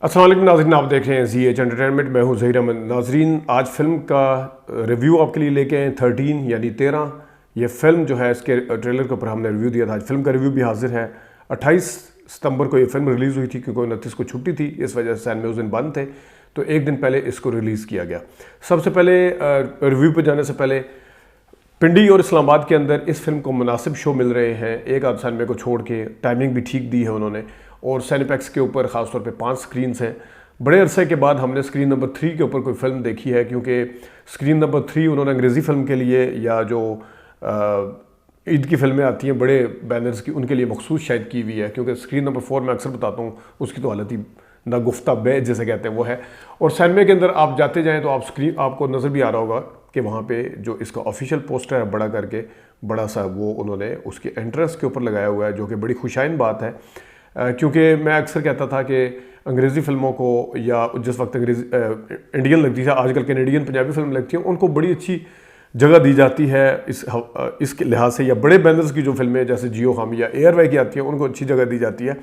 अस्सलाम वालेकुम नाज़रीन, आप देख रहे हैं ZH एंटरटेनमेंट। मैं हूं ज़हीर अहमद। नाज़रीन, आज फ़िल्म का रिव्यू आपके लिए लेके आए 13 यानी 13। ये फ़िल्म जो है, इसके ट्रेलर के ऊपर हमने रिव्यू दिया था। आज फिल्म का रिव्यू भी हाजिर है। 28 सितंबर को ये फिल्म रिलीज़ हुई थी, क्योंकि 29 को छुट्टी थी, इस वजह से सिनेमा उस दिन बंद थे, तो एक दिन पहले इसको रिलीज़ किया गया। सबसे पहले रिव्यू पर जाने से पहले, पिंडी और इस्लामाबाद के अंदर इस फिल्म को मुनासिब शो मिल रहे हैं। एक आध सिनेमा को छोड़ के टाइमिंग भी ठीक दी है उन्होंने, और सिनेपैक्स के ऊपर ख़ासतौर पे 5 स्क्रीन्स हैं। बड़े अरसे के बाद हमने स्क्रीन नंबर 3 के ऊपर कोई फिल्म देखी है, क्योंकि स्क्रीन नंबर 3 उन्होंने अंग्रेज़ी फ़िल्म के लिए, या जो ईद की फिल्में आती हैं बड़े बैनर्स की, उनके लिए मखसूस शायद की हुई है। क्योंकि स्क्रीन नंबर 4 मैं अक्सर बताता हूँ, उसकी तो हालत ही ना गुफ्ता बे जैसे कहते हैं वो है। और सिनेमा के अंदर आप जाते जाएँ तो आपको नज़र भी आ रहा होगा कि वहाँ पे जो इसका ऑफिशियल पोस्टर है बड़ा करके, बड़ा सा वो उन्होंने उसके एंट्रेंस के ऊपर लगाया हुआ है, जो कि बड़ी खुशाइन बात है। क्योंकि मैं अक्सर कहता था कि अंग्रेज़ी फ़िल्मों को, या जिस वक्त अंग्रेज़ी इंडियन लगती है, आजकल कैनेडियन पंजाबी फिल्म लगती हैं, उनको बड़ी अच्छी जगह दी जाती है इसके लिहाज से। या बड़े बैनर्स की जो फिल्में जैसे जियो हम या एयरवे की आती हैं, उनको अच्छी जगह दी जाती है।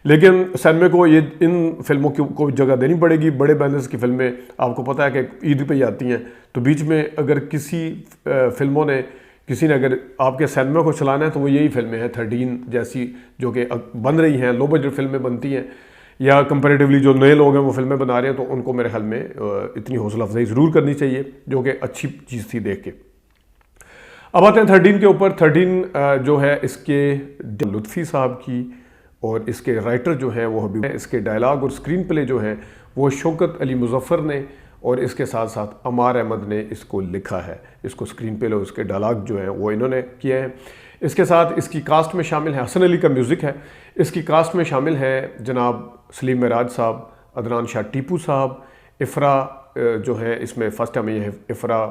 लेकिन सिनेमा को ये इन फिल्मों को जगह देनी पड़ेगी। बड़े बैनर्स की फिल्में आपको पता है कि ईद पे ही आती हैं, तो बीच में अगर किसी ने अगर आपके सिनेमा को चलाना है, तो वो यही फिल्में हैं 13 जैसी, जो कि बन रही हैं। लो बजट फिल्में बनती हैं, या कंपैरेटिवली जो नए लोग हैं वो फिल्में बना रहे हैं, तो उनको मेरे ख्याल में इतनी हौसला अफजाई ज़रूर करनी चाहिए, जो कि अच्छी चीज़ थी देख के। अब आते हैं 13 के ऊपर। 13 जो है, इसके लुत्फ़ी साहब की और इसके राइटर जो है वो हबीब है। इसके डायलॉग और स्क्रीन प्ले जो है वो शौकत अली मुज़फ़्फ़र ने, और इसके साथ साथ अमार अहमद ने इसको लिखा है। इसको स्क्रीन प्ले और इसके डायलॉग जो हैं वो इन्होंने किए हैं। इसके साथ इसकी कास्ट में शामिल है, हसन अली का म्यूज़िक है। इसकी कास्ट में शामिल है जनाब सलीम मेराज साहब, अदनान शाह टीपू साहब, इफ़रा जो है इसमें फ़र्स्ट टाइम ये है, इफ़रा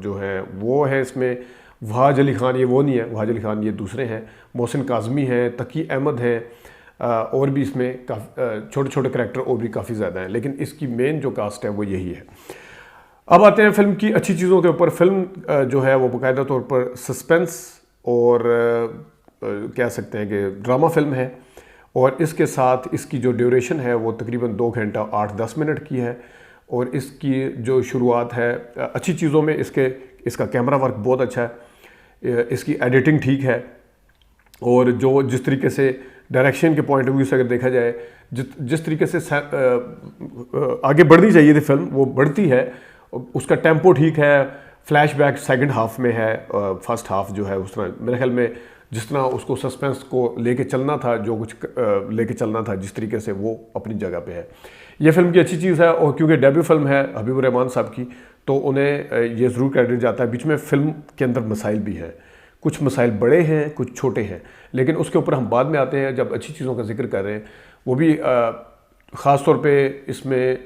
जो है वो है इसमें। वहाज अली ख़ान ये वो नहीं है, वहाज अली ख़ान ये दूसरे हैं। मोहसिन काज़मी हैं, तकी अहमद हैं, और भी इसमें छोटे छोटे करैक्टर और भी काफ़ी ज़्यादा हैं, लेकिन इसकी मेन जो कास्ट है वो यही है। अब आते हैं फिल्म की अच्छी चीज़ों के ऊपर। फिल्म जो है वो बाकायदा तौर पर सस्पेंस और कह सकते हैं कि ड्रामा फिल्म है, और इसके साथ इसकी जो ड्यूरेशन है वो तकरीबन 2 घंटा 8-10 मिनट की है। और इसकी जो शुरुआत है अच्छी चीज़ों में, इसका कैमरा वर्क बहुत अच्छा है, इसकी एडिटिंग ठीक है, और जिस तरीके से डायरेक्शन के पॉइंट ऑफ व्यू से अगर देखा जाए, जिस तरीके से आगे बढ़नी चाहिए थी फिल्म, वो बढ़ती है। उसका टेम्पो ठीक है, फ्लैशबैक सेकंड हाफ में है, फर्स्ट हाफ जो है उस तरह मेरे ख्याल में जिस तरह उसको सस्पेंस को लेके चलना था, जो कुछ लेके चलना था जिस तरीके से, वो अपनी जगह पे है। ये फिल्म की अच्छी चीज़ है, और क्योंकि डेब्यू फिल्म है हबीबुर रहमान साहब की, तो उन्हें ये ज़रूर क्रेडिट जाता है। बीच में फ़िल्म के अंदर मसाइल भी हैं, कुछ मसाइल बड़े हैं, कुछ छोटे हैं, लेकिन उसके ऊपर हम बाद में आते हैं जब अच्छी चीज़ों का जिक्र कर रहे हैं। वो भी ख़ास तौर पे इसमें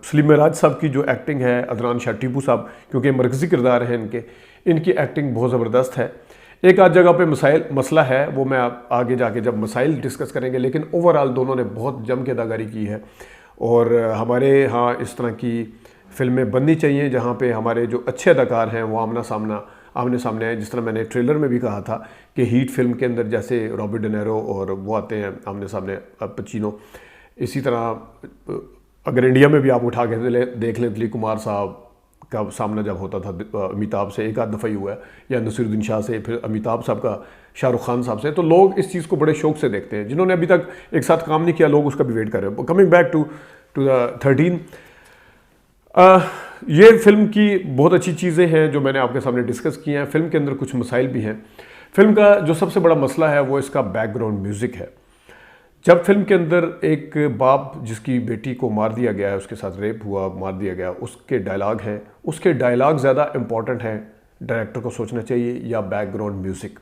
सलीम मेराज साहब की जो एक्टिंग है, अदनान शाह टीपू साहब, क्योंकि मरकज़ी किरदार हैं इनकी एक्टिंग बहुत ज़बरदस्त है। एक आध जगह पे मसला है, वो मैं आगे जाके जब मसाइल डिस्कस करेंगे, लेकिन ओवरऑल दोनों ने बहुत जम के अदाकारी की है। और हमारे यहाँ इस तरह की फिल्में बननी चाहिए जहाँ पे हमारे जो अच्छे अदाकार हैं वो आमने सामने आए। जिस तरह मैंने ट्रेलर में भी कहा था कि हीट फिल्म के अंदर जैसे रॉबर्ट डेनेरो और वो आते हैं आमने सामने, पचीनो, इसी तरह अगर इंडिया में भी आप उठा के देख लें, दिलीप कुमार साहब का सामना जब होता था अमिताभ से, एक आध दफ़ा ही हुआ है, या नसीरुद्दीन शाह से, फिर अमिताभ साहब का शाहरुख खान साहब से, तो लोग इस चीज़ को बड़े शौक से देखते हैं। जिन्होंने अभी तक एक साथ काम नहीं किया, लोग उसका भी वेट कर रहे हैं। कमिंग बैक टू द 13, ये फिल्म की बहुत अच्छी चीज़ें हैं जो मैंने आपके सामने डिस्कस की हैं। फिल्म के अंदर कुछ मसाइल भी हैं। फिल्म का जो सबसे बड़ा मसला है वो इसका बैकग्राउंड म्यूज़िक है। जब फिल्म के अंदर एक बाप जिसकी बेटी को मार दिया गया है, उसके साथ रेप हुआ, मार दिया गया, उसके डायलॉग हैं, उसके डायलॉग ज़्यादा इंपॉर्टेंट हैं, डायरेक्टर को सोचना चाहिए, या बैकग्राउंड म्यूज़िक।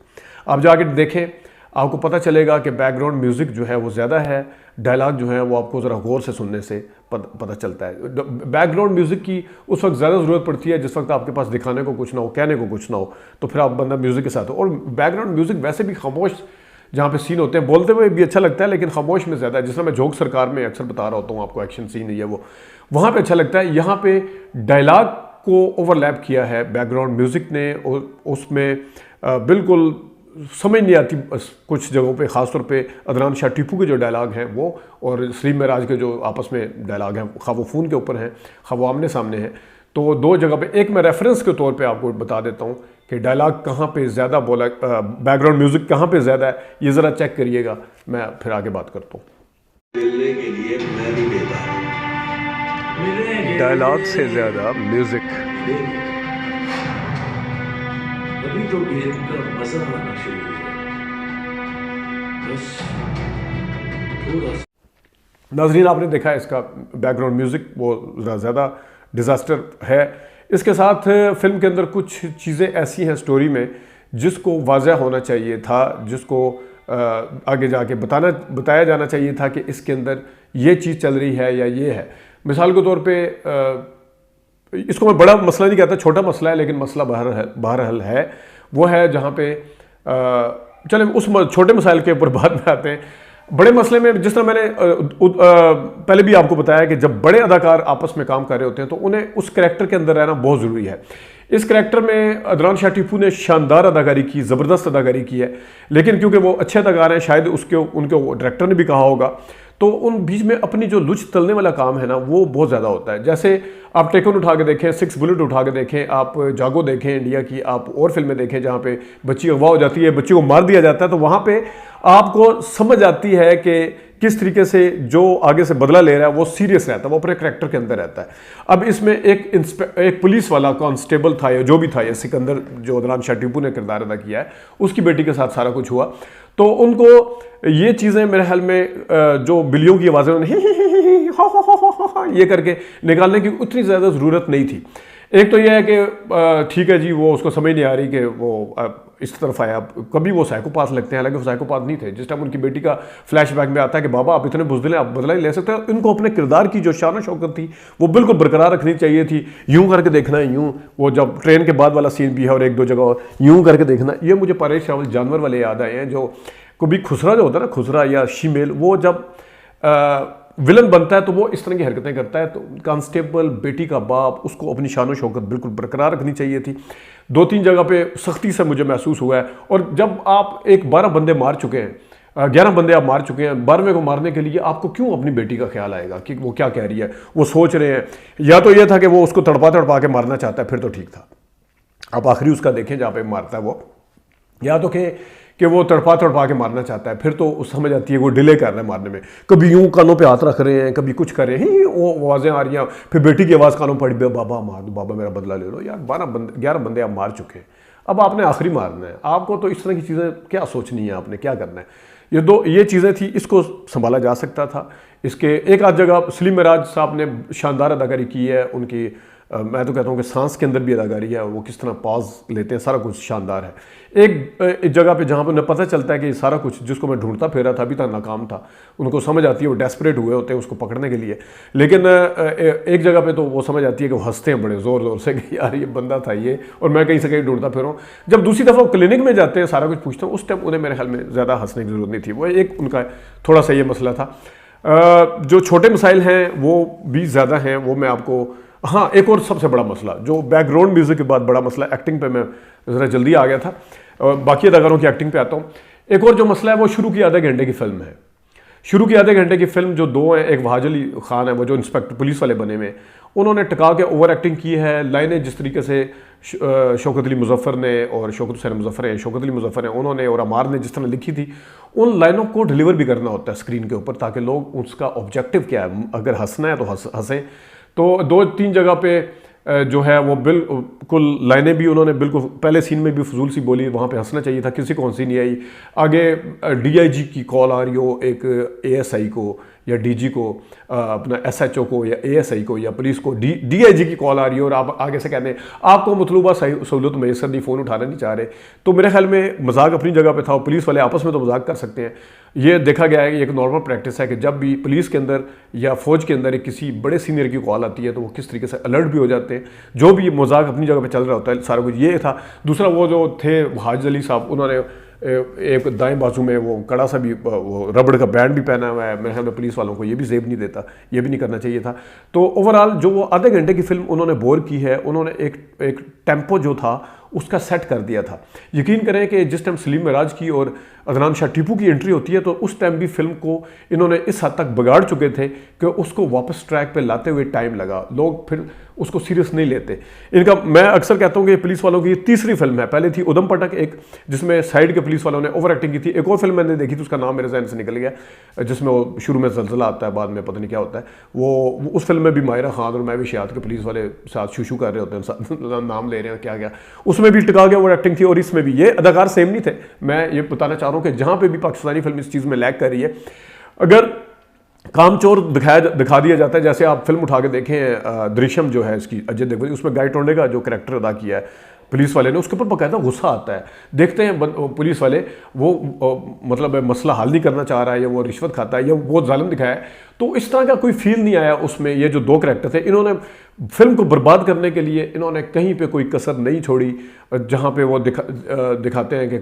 आप जाके देखें, आपको पता चलेगा कि बैकग्राउंड म्यूज़िक जो है वो ज़्यादा है, डायलॉग जो है वो आपको ज़रा गौर से सुनने से पता चलता है। बैकग्राउंड म्यूज़िक की उस वक्त ज़्यादा ज़रूरत पड़ती है जिस वक्त आपके पास दिखाने को कुछ ना हो, कहने को कुछ ना हो, तो फिर आप बंदा म्यूज़िक के साथ हो। और बैकग्राउंड म्यूज़िक वैसे भी खामोश जहाँ पे सीन होते हैं, बोलते हुए भी अच्छा लगता है, लेकिन खामोश में ज़्यादा है। जिस तरह मैं जोक सरकार में अक्सर बता रहा होता हूँ आपको, एक्शन सीन है वो, वहाँ पे अच्छा लगता है। यहाँ पे डायलॉग को ओवरलैप किया है बैकग्राउंड म्यूज़िक ने, और उसमें बिल्कुल समझ नहीं आती कुछ जगहों पे, ख़ास तौर पे अदनान शाह टीपू के जो डायलॉग हैं वो, और सलीम महराज के जो आपस में डायलॉग हैं, खा वो फ़ोन के ऊपर हैं, खा वो आमने सामने हैं। तो दो जगह पे, एक मैं रेफरेंस के तौर पे आपको बता देता हूँ कि डायलॉग कहाँ पे ज़्यादा बोला, बैकग्राउंड म्यूज़िक कहाँ पे ज़्यादा है, ये ज़रा चेक करिएगा, मैं फिर आगे बात करता हूँ। मिलने के लिए मैं भी बेताब हूं। डायलॉग से ज़्यादा म्यूज़िक। अभी तो गेम का मजा आना शुरू हुआ, बस थोड़ा सा। नाज़रीन, आपने देखा है इसका बैकग्राउंड म्यूज़िक वो ज़्यादा डिज़ास्टर है। इसके साथ फिल्म के अंदर कुछ चीज़ें ऐसी हैं स्टोरी में जिसको वाज़ह होना चाहिए था, जिसको आगे जाके बताया जाना चाहिए था कि इसके अंदर ये चीज़ चल रही है या ये है। मिसाल के तौर पे इसको मैं बड़ा मसला नहीं कहता, छोटा मसला है, लेकिन मसला बहरहाल है। वो है जहाँ पे चले उस छोटे मसाइल के ऊपर बाद में आते हैं। बड़े मसले में जिस तरह मैंने पहले भी आपको बताया कि जब बड़े अदाकार आपस में काम कर रहे होते हैं तो उन्हें उस कैरेक्टर के अंदर रहना बहुत ज़रूरी है। इस कैरेक्टर में अदनान शाह टीपू ने शानदार अदाकारी की, ज़बरदस्त अदाकारी की है, लेकिन क्योंकि वो अच्छे अदाकार हैं, शायद उनके डायरेक्टर ने भी कहा होगा, तो उन बीच में अपनी जो लुच तलने वाला काम है ना वो बहुत ज़्यादा होता है। जैसे आप टेकन उठा के देखें, 6 बुलेट उठा के देखें, आप जागो देखें इंडिया की, आप और फिल्में देखें जहाँ पे बच्ची अगवा हो जाती है, बच्ची को मार दिया जाता है, तो वहाँ पे आपको समझ आती है कि किस तरीके से जो आगे से बदला ले रहा है वो सीरियस रहता है, वो अपने करैक्टर के अंदर रहता है। अब इसमें एक पुलिस वाला कांस्टेबल था या जो भी था, या सिकंदर जो अदनान शाह टीपू ने किरदार अदा किया है, उसकी बेटी के साथ सारा कुछ हुआ। तो उनको ये चीज़ें मेरे ख्याल में जो बिल्लियों की आवाज़ें उन्होंने ये करके निकालने की उतनी ज़्यादा ज़रूरत नहीं थी। एक तो यह है कि ठीक है जी, वो उसको समझ नहीं आ रही कि वो इस तरफ आया, कभी वो साइकोपाथ लगते हैं, हालांकि वो साइकोपाथ नहीं थे। जिस टाइम उनकी बेटी का फ्लैशबैक में आता है कि बाबा आप इतने बुज़दिल हैं, आप बदला ही ले सकते हो, इनको अपने किरदार की जो शान शौकत थी वो बिल्कुल बरकरार रखनी चाहिए थी। यूं करके देखना है, यूं वो जब ट्रेन के बाद वाला सीन भी है और एक दो जगह यूं करके देखना। ये मुझे परेश रावल जानवर वाले याद आए हैं, जो कभी खुसरा जो होता है ना, खुसरा या शीमेल, वो जब विलन बनता है तो वो इस तरह की हरकतें करता है। तो कांस्टेबल, बेटी का बाप, उसको अपनी शान शौकत बिल्कुल बरकरार रखनी चाहिए थी। 2-3 जगह पे सख्ती से मुझे महसूस हुआ है। और जब आप 12 बंदे मार चुके हैं, 11 बंदे आप मार चुके हैं, 12वें को मारने के लिए आपको क्यों अपनी बेटी का ख्याल आएगा कि वो क्या कह रही है, वो सोच रहे हैं। या तो ये था कि वो उसको तड़पा के मारना चाहता है, फिर तो ठीक था। आप आखिरी उसका देखें जहाँ पे मारता है वो, या तो कि वो तड़पा के मारना चाहता है, फिर तो उस समझ आती है वो डिले कर रहा है मारने में। कभी यूं कानों पे हाथ रख रहे हैं, कभी कुछ कर रहे हैं, वो आवाज़ें आ रही हैं, फिर बेटी की आवाज़ कानों पड़ी, बाबा मार दो, बाबा मेरा बदला ले लो। यार 11 बंदे आप मार चुके हैं, अब आपने आखिरी मारना है। आपको तो इस तरह की चीज़ें क्या सोचनी है, आपने क्या करना है। ये चीज़ें थी, इसको संभाला जा सकता था। इसके एक आध जगह सलीम महराज साहब ने शानदार अदाकारी की है। उनकी मैं तो कहता हूँ कि सांस के अंदर भी अदाकारी है, वो किस तरह पॉज लेते हैं, सारा कुछ शानदार है। एक जगह पे जहाँ पर उन्हें पता चलता है कि सारा कुछ जिसको मैं ढूंढता फिर रहा था अभी तक नाकाम था, उनको समझ आती है, वो डेस्परेट हुए होते हैं उसको पकड़ने के लिए। लेकिन एक जगह पे तो वो समझ आती है कि वो हंसते हैं बड़े ज़ोर ज़ोर से कि यार ये बंदा था ये, और मैं कहीं से कहीं ढूंढता फिर हूँ। जब दूसरी दफ़ा वो क्लिनिक में जाते हैं, सारा कुछ पूछते हैं, उस टाइम उन्हें मेरे ख्याल में ज़्यादा हंसने की ज़रूरत नहीं थी। वो एक उनका थोड़ा सा ये मसला था। जो छोटे मसाइल हैं वो भी ज़्यादा हैं, वो मैं आपको, हाँ एक और सबसे बड़ा मसला जो बैकग्राउंड म्यूज़िक के बाद बड़ा मसला, एक्टिंग पे मैं ज़रा जल्दी आ गया था, बाकी अदाकारों की एक्टिंग पे आता हूँ। एक और जो मसला है वो शुरू की आधे घंटे की फिल्म है। शुरू की आधे घंटे की फिल्म जो दो हैं, एक वहाज अली खान है वो जो इंस्पेक्टर पुलिस वाले बने हुए, उन्होंने टका के ओवर एक्टिंग की है। लाइनें जिस तरीके से शौकत अली मुजफ्फर ने और शौकत हुसैन मुजफ्फर हैं, शौकत अली मुजफ्फर हैं, उन्होंने और अमार ने जिस तरह लिखी थी, उन लाइनों को डिलीवर भी करना होता है स्क्रीन के ऊपर, ताकि लोग उसका ऑब्जेक्टिव क्या है, अगर हंसना है तो हंसें। तो 2-3 जगह पे जो है वो बिल्कुल लाइनें भी उन्होंने बिल्कुल पहले सीन में भी फजूल सी बोली, वहाँ पे हंसना चाहिए था, किसी को हंसी नहीं आई। आगे DIG की कॉल आ रही हो, एक ASI को या DG को, अपना SHO को या ASI को या पुलिस को DIG की कॉल आ रही है, और आप आगे से कहते हैं आपको मतलूबा सहूलत मैसर नहीं, फ़ोन उठाना नहीं चाह रहे। तो मेरे ख्याल में मजाक अपनी जगह पे था, पुलिस वाले आपस में तो मजाक कर सकते हैं। ये देखा गया है कि एक नॉर्मल प्रैक्टिस है कि जब भी पुलिस के अंदर या फौज के अंदर एक किसी बड़े सीनियर की कॉल आती है तो वो किस तरीके से अलर्ट भी हो जाते हैं। जो भी मजाक अपनी जगह पे चल रहा होता है, सारा कुछ ये था। दूसरा वो जो थे हाज अली साहब, उन्होंने एक दाएं बाजू में वो कड़ा सा भी वो रबड़ का बैंड भी पहना हुआ है। मेरे ख्याल में पुलिस वालों को ये भी जेब नहीं देता, ये भी नहीं करना चाहिए था। तो ओवरऑल जो वो आधे घंटे की फिल्म उन्होंने बोर की है, उन्होंने एक टेम्पो जो था उसका सेट कर दिया था। यकीन करें कि जिस टाइम सलीम मिराज की और अदनान शाह टीपू की एंट्री होती है तो उस टाइम भी फिल्म को इन्होंने इस हद तक बिगाड़ चुके थे कि उसको वापस ट्रैक पे लाते हुए टाइम लगा, लोग फिर उसको सीरियस नहीं लेते। इनका मैं अक्सर कहता हूँ कि पुलिस वालों की ये तीसरी फिल्म है। पहले थी उदम पटक एक, जिसमें साइड के पुलिस वालों ने ओवर एक्टिंग की थी। एक और फिल्म मैंने देखी थी, उसका नाम मेरे जहन से निकल गया, जिसमें वो शुरू में जलजला आता है, बाद में पता नहीं क्या होता है। वो उस फिल्म में भी माहिरा खान और मैं भी शियात के पुलिस वाले साथ शूशू कर रहे होते हैं, नाम ले रहे हैं क्या क्या, उसमें भी टिका गया ओवर एक्टिंग थी। और इसमें भी ये अदाकार सेम नहीं थे। मैं ये बताना चाह रहा हूँ कि जहाँ पे भी पाकिस्तानी फिल्म इस चीज़ में लैग कर रही है, अगर कामचोर दिखा दिया जाता है, जैसे आप फिल्म उठा के देखें दृश्यम जो है इसकी अजय देवगन, उसमें गाय टोंडे का जो कैरेक्टर अदा किया है पुलिस वाले ने, उसके ऊपर बकायदा गुस्सा आता है। देखते हैं पुलिस वाले वो मतलब मसला हल नहीं करना चाह रहा है, या वो रिश्वत खाता है, या वो जालिम दिखाया है, तो इस तरह का कोई फील नहीं आया उसमें। ये जो दो कैरेक्टर थे, इन्होंने फिल्म को बर्बाद करने के लिए इन्होंने कहीं पे कोई कसर नहीं छोड़ी। जहाँ पे वो दिखाते हैं कि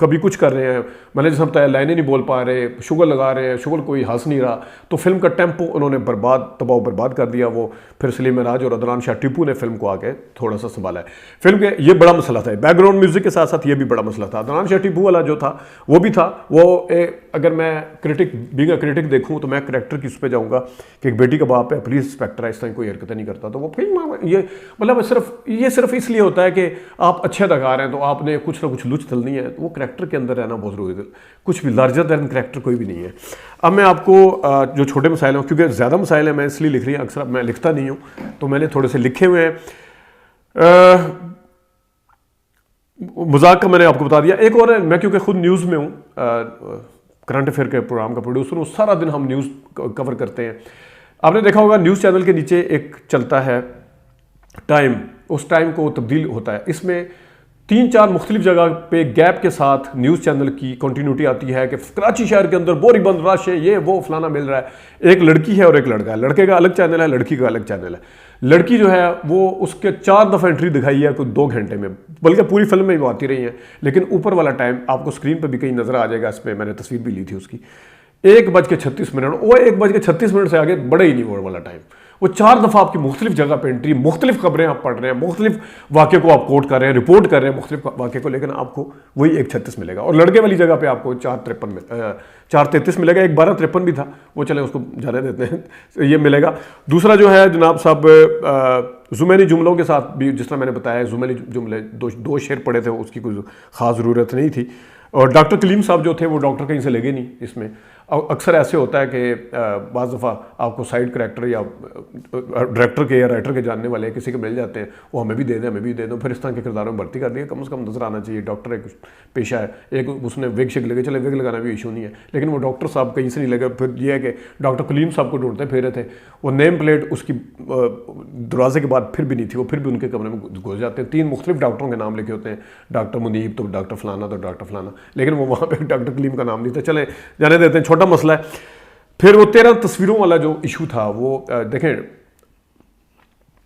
कभी कुछ कर रहे हैं, मैंने जैसे बताया लाइनें नहीं बोल पा रहे, शुगर लगा रहे हैं, शुगर कोई हंस नहीं रहा, तो फिल्म का टेम्पो उन्होंने तबाह बर्बाद कर दिया। वो फिर सलीम मिराज और अदनान शाह टीपू ने फिल्म को आके थोड़ा सा संभाला है। फिल्म के ये बड़ा मसला था, बैकग्राउंड म्यूजिक के साथ साथ ये भी बड़ा मसला था। अदनान शाह टीपू वाला जो था वो भी था, वो अगर मैं बीइंग अ क्रिटिक देखूँ तो मैं कैरेक्टर की उस पर जाऊँगा कि एक बेटी का बाप है, पुलिस इंस्पेक्टर है, इस तरह कोई हरकतें नहीं करता, तो वो फिल्म ये मतलब सिर्फ इसलिए होता है कि आप अच्छे अदाकार हैं तो आपने कुछ ना कुछ लुच तलनी है, तो वो कैरेक्टर के अंदर रहना बहुत जरूरी है। कुछ भी लार्जर दैन कैरेक्टर कोई भी नहीं है। अब मैं आपको जो छोटे मसाइल हैं, क्योंकि ज़्यादा मसाइल हैं मैं इसलिए लिख रही हूँ, अक्सर मैं लिखता नहीं हूँ, तो मैंने थोड़े से लिखे हुए हैं। मजाक का मैंने आपको बता दिया। एक और है, मैं क्योंकि खुद न्यूज़ में हूँ, करंट अफेयर के प्रोग्राम का प्रोड्यूसर हूँ, सारा दिन हम न्यूज़ कवर करते हैं। आपने देखा होगा न्यूज़ चैनल के नीचे एक चलता है टाइम, उस टाइम को तब्दील होता है। इसमें 3-4 मुख्तलिफ जगह पे गैप के साथ न्यूज़ चैनल की कंटिन्यूटी आती है कि कराची शहर के अंदर बोरी बंद रश है, ये वो फलाना मिल रहा है। एक लड़की है और एक लड़का है, लड़के का अलग चैनल है, लड़की का अलग चैनल है। लड़की जो है वो उसके 4 दफ़ा एंट्री दिखाई है कोई 2 घंटे में, बल्कि पूरी फिल्म में वो आती रही है, लेकिन ऊपर वाला टाइम आपको स्क्रीन पर भी कहीं नजर आ जाएगा। इस पर मैंने तस्वीर भी ली थी उसकी, 1:36, वो 1:36 से आगे बढ़े ही नहीं वो वाला टाइम। वो 4 दफ़ा आपकी मुख्तलिफ जगह पर एंट्री, मुख्तलिफ खबरें आप पढ़ रहे हैं, मुख्तलिफ वाक़े को आप कोट कर रहे हैं, रिपोर्ट कर रहे हैं मुख्तलिफ वाक़े को, लेकिन आपको वही 1:36 मिलेगा। और लड़के वाली जगह पे आपको 4:33 मिलेगा। एक 12:53 भी था, वो चले उसको जाने देते हैं, ये मिलेगा। दूसरा जो है जनाब साहब, जुमैनी जुमलों के साथ भी जिस तरह मैंने बताया, जुमैनी जुमले 2 शेर पढ़े थे, उसकी कोई ख़ास ज़रूरत नहीं थी। और डॉक्टर कलीम साहब जो थे वो डॉक्टर कहीं से लगे नहीं इसमें। अक्सर ऐसे होता है कि बाज़ दफ़ा आपको साइड करैक्टर या डायरेक्टर के या राइटर के जानने वाले किसी के मिल जाते हैं, वो हमें भी दे दें, हमें भी दे दो, फिर इस तरह के किरदारों में भर्ती कर दिए। कम से कम नजर आना चाहिए, डॉक्टर एक पेशा है, एक उसने विग शिग लगे, चले विग लगाना भी इशू नहीं है, लेकिन वो डॉक्टर साहब कहीं से नहीं लगे। फिर यह है कि डॉक्टर कलीम साहब को ढूंढते फिर रहे थे, वो नेम प्लेट उसकी दरवाजे के बाद फिर भी नहीं थी, वो फिर भी उनके कमरे में घुस जाते हैं। 3 मुख्तलिफ डॉक्टरों के नाम लिखे होते हैं, डॉक्टर मुनीब तो डॉक्टर फलाना तो डॉक्टर फलाना, लेकिन वो वहाँ पर डॉक्टर कलीम का नाम नहीं था। चले जाने देते हैं, छोटा मसला है। फिर वो 13 तस्वीरों वाला जो इशू था, वो देखें,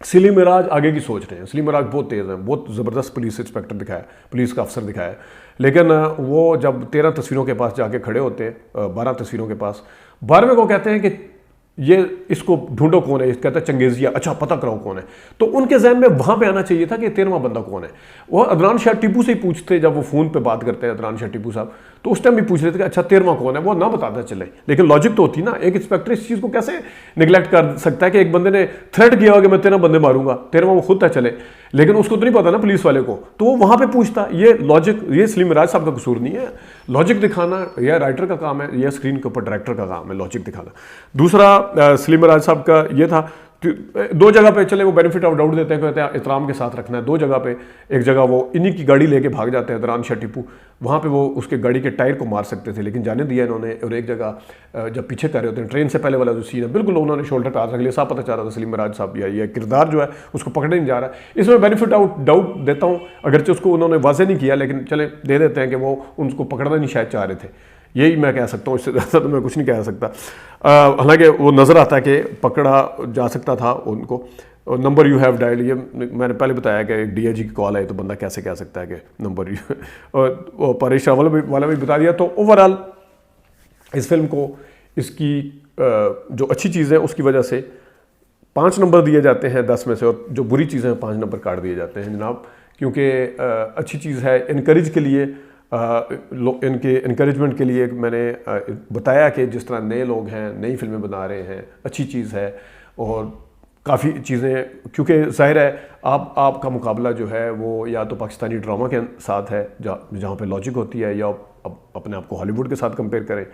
सलीम मिराज आगे की सोच रहे हैं। सलीम मिराज बहुत तेज़ है, बहुत ज़बरदस्त पुलिस इंस्पेक्टर दिखाया, पुलिस का अफसर दिखाया, लेकिन वो जब 13 तस्वीरों के पास जाके खड़े होते हैं, 12 तस्वीरों के पास, 12वें को कहते हैं कि ये इसको ढूंढो कौन है, कहता है चंगेजिया, अच्छा पता कराओ कौन है। तो उनके जहन में वहां पे आना चाहिए था कि 13वां बंदा कौन है। वो अदनान शाह टीपू से ही पूछते, जब वो फ़ोन पे बात करते हैं अदनान शाह टीपू साहब, तो उस टाइम भी पूछ रहे थे कि अच्छा 13वां कौन है, वो ना बताता चले। लेकिन लॉजिक तो होती ना, एक इंस्पेक्टर इस चीज़ को कैसे निगलेक्ट कर सकता है कि एक बंदे ने थ्रेट किया हो कि मैं 13 बंदे मारूंगा, 13वां वो खुद तक चले, लेकिन उसको तो नहीं पता ना पुलिस वाले को, तो वो वहां पर पूछता। ये लॉजिक, ये सलीम मिराज साहब का कसूर नहीं है, लॉजिक दिखाना या राइटर का काम है, या स्क्रीन के ऊपर डायरेक्टर का काम है लॉजिक दिखाना। दूसरा सलीम मिराज साहब का ये था, 2 जगह पे चले वो बेनिफिट ऑफ डाउट देते हैं, कहते हैं एहतराम के साथ रखना है। 2 जगह पे, एक जगह वो इन्हीं की गाड़ी लेके भाग जाते हैं अदनान शाह टीपू, वहाँ पे वो उसके गाड़ी के टायर को मार सकते थे लेकिन जाने दिया इन्होंने। और एक जगह जब पीछे कर रहे होते हैं, ट्रेन से पहले वाला जो सीन है, बिल्कुल उन्होंने शोल्डर पे हाथ रख लिया, साफ पता चल रहा था सलीम मिराज साहब या किरदार जो है उसको पकड़े नहीं जा रहा है। इसमें बेनिफिट ऑफ डाउट देता हूँ, अगरचे उसको उन्होंने वाजे नहीं किया, लेकिन चले दे देते हैं कि वो उनको पकड़ना नहीं शायद चाह रहे थे, यही मैं कह सकता हूँ, इससे ज़्यादा तो मैं कुछ नहीं कह सकता। हालांकि वो नज़र आता है कि पकड़ा जा सकता था उनको। नंबर यू हैव डायल, ये मैंने पहले बताया कि एक DIG की कॉल आई तो बंदा कैसे कह सकता है कि नंबर यू, और परेश रावल वाला भी बता दिया। तो ओवरऑल इस फिल्म को इसकी जो अच्छी चीज़ है उसकी वजह से 5 नंबर दिए जाते हैं 10 में से, और जो बुरी चीज़ें हैं 5 नंबर काट दिए जाते हैं जनाब। क्योंकि अच्छी चीज़ है इनकरेज के लिए, इनके इनकरेजमेंट के लिए मैंने बताया कि जिस तरह नए लोग हैं नई फिल्में बना रहे हैं, अच्छी चीज़ है। और काफ़ी चीज़ें, क्योंकि ज़ाहिर है आपका मुकाबला जो है वो या तो पाकिस्तानी ड्रामा के साथ है जहाँ पे लॉजिक होती है, या अपने आप को हॉलीवुड के साथ कंपेयर करें।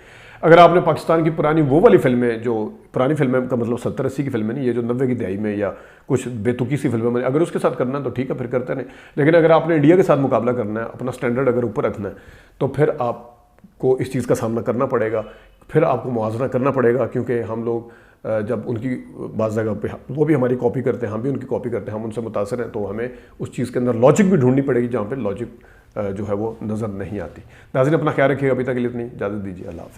अगर आपने पाकिस्तान की पुरानी वो वाली फिल्में, जो पुरानी फिल्में का मतलब 70-80 की फिल्में नहीं, ये जो 90 की दहाई में या कुछ बेतुकी सी फिल्में में, अगर उसके साथ करना है तो ठीक है, फिर करते नहीं। लेकिन अगर आपने इंडिया के साथ मुकाबला करना है, अपना स्टैंडर्ड अगर ऊपर रखना है, तो फिर आपको इस चीज़ का सामना करना पड़ेगा, फिर आपको मुआवजा करना पड़ेगा। क्योंकि हम लोग जब उनकी बाज़ जगह पे वो भी हमारी कॉपी करते हैं, हम भी उनकी कॉपी करते हैं, हम उनसे मुतासर हैं, तो हमें उस चीज़ के अंदर लॉजिक भी ढूंढनी पड़ेगी जहाँ पे लॉजिक जो है वो नज़र नहीं आती। नाज़रीन, अपना ख्याल रखिएगा। अभी तक के लिए इतनी इजाज़त दीजिए। अल्लाह हाफ़िज़।